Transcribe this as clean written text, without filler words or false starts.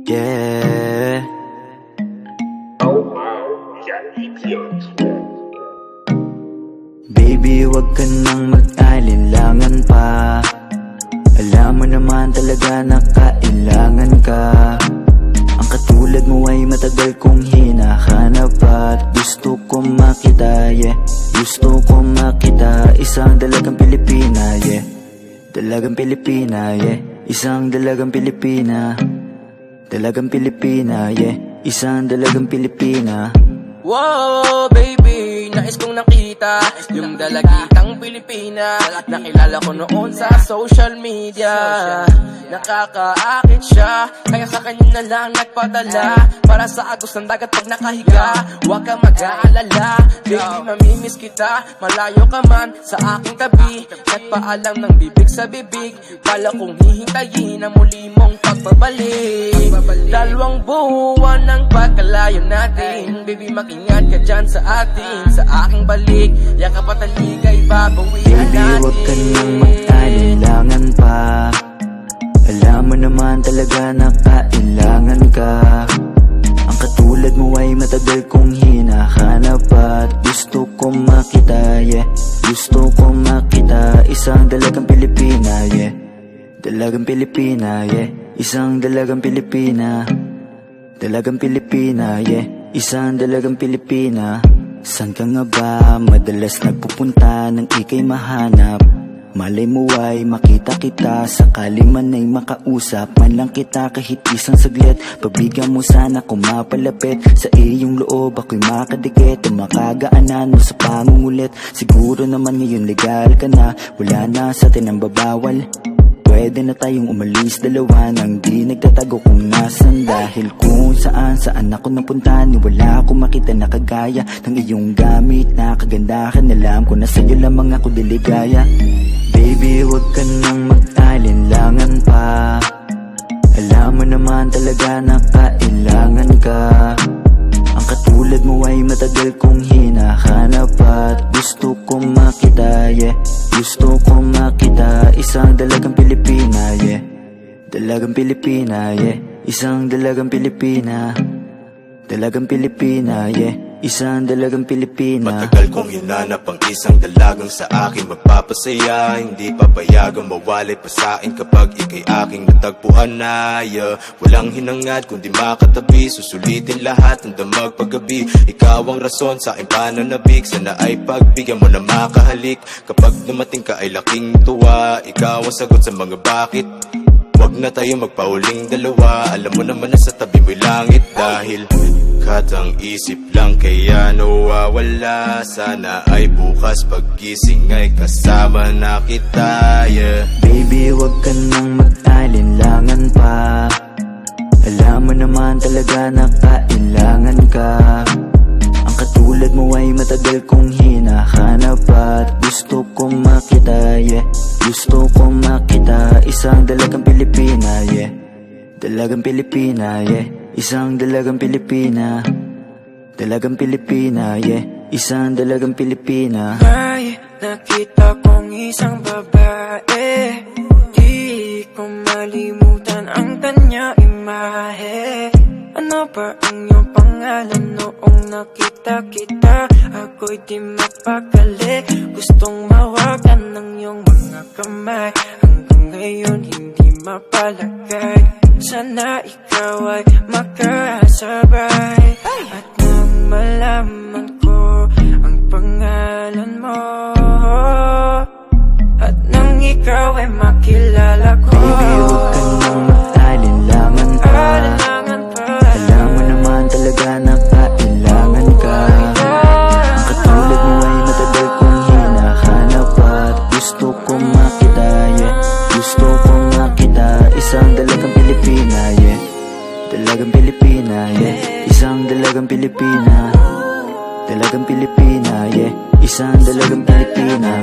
Yeah. Baby, wag ka nang mag-alinlangan pa. Alam mo naman talaga na kailangan ka. Ang katulad mo ay matagal kong hinahanap at gusto kong makita, yeah. Gusto kong makita, isang dalagang Pilipina, yeah. Dalagang Pilipina, yeah. Isang dalagang Pilipina. Dalagang Pilipina, yeah. Isang dalagang Pilipina. Wow, baby, nais kong nakita yung dalagitang Pilipina. Nakilala ko noon sa social media. Nakakaakit siya, kaya sa kanya na lang nagpadala. Para sa agos ng dagat pag nakahiga. Huwag kang mag-aalala, baby, mamimiss kita. Malayo ka man sa aking tabi. Nagpaalam ng bibig sa bibig. Kala kong hihintayin ang muli mong pagbabalik. Dalawang buwan ng pagkalayo natin, baby, ingat ka dyan sa atin, sa aking balik. Yakap at taligay babawian natin. Baby, wag ka nang mag-alinlangan pa. Alam mo naman talaga na kailangan ka. Ang katulad mo ay matagal kong hinahanap at gusto kong makita, yeah. Gusto kong makita, isang dalagang Pilipina, yeah. Dalagang Pilipina, yeah. Isang dalagang Pilipina. Dalagang Pilipina, yeah. Isang dalagang Pilipina. San ka nga ba madalas nagpupunta nang ika'y mahanap? Malay mo ay makita kita, sakali man ay makausap man lang kita kahit isang saglit. Pagbigyan mo sana kung mapalapit sa iyong loob, ako'y makadikit o makagaanan mo sa pangungulit. Siguro naman ngayon legal ka na, wala na sa atin ang babawal. Pwede na tayong umalis dalawa nang di nagtatago kung nasan. Dahil kung saan ako napunta, ni wala akong makita na kagaya ng iyong gamit na kagandahan. Alam ko na sa'yo lamang ako diligaya. Baby, wag ka nang mag-alinlangan pa. Alam mo naman talaga na kailangan ka. Ang katulad mo ay matagal kong hinahanap at gusto kong makita, yeah. Gusto kong makita, isang dalagang Pilipina, yeah. Dalagang Pilipina, yeah. Isang dalagang Pilipina. Dalagang Pilipina, yeah. Isang dalagang Pilipina. Matagal kong hinanap ang isang dalagang sa akin magpapasaya. Hindi papayagang mawalay pa sa'kin kapag ika'y aking natagpuan na, yeah. Walang hinangad kundi makatabi, susulitin lahat ng damag paggabi. Ikaw ang rason sa aking pananabik, sana ay pagbigyan mo na makahalik. Kapag dumating ka ay laking tuwa, ikaw ang sagot sa mga bakit. Wag na tayo magpauling dalawa, alam mo naman na sa tabi mo'y langit. Dahil katang isip lang kaya nawawala. Sana ay bukas paggising ay kasama na kita, yeah. Baby, wag ka nang mag-alinlangan pa. Alam mo naman talaga na kailangan ka. Ang katulad mo ay matagal kong hinahanap at gusto kong makita, yeah. Gusto kong makita, isang dalagang Pilipina, yeah. Dalagang Pilipina, yeah. Isang dalagang Pilipina. Dalagang Pilipina, yeah. Isang dalagang Pilipina. May nakita kong isang babae, di ko malimutan ang kanya imahe. Ano ba ang iyong pangalan noong nakita kita? Ako'y di mapakali, gustong mawagan ng iyong mga kamay. Hanggang ngayon hindi mapalagay, sana ikaw ay makasabay. At nang malaman ko ang pangalan mo, at nang ikaw ay makilala ko, baby, huwag ka nang mag-alinlangan pa. Alam mo naman talaga na kailangan ka. Ang katulad mo ay matagal kong hinahanap at gusto kong makita, yeah. Gusto kong makita, isang dalagang Pilipina, yeah. Dalagang Pilipina, yeah. Isang dalagang Pilipina. Dalagang Pilipina, yeah. Isang dalagang Pilipina.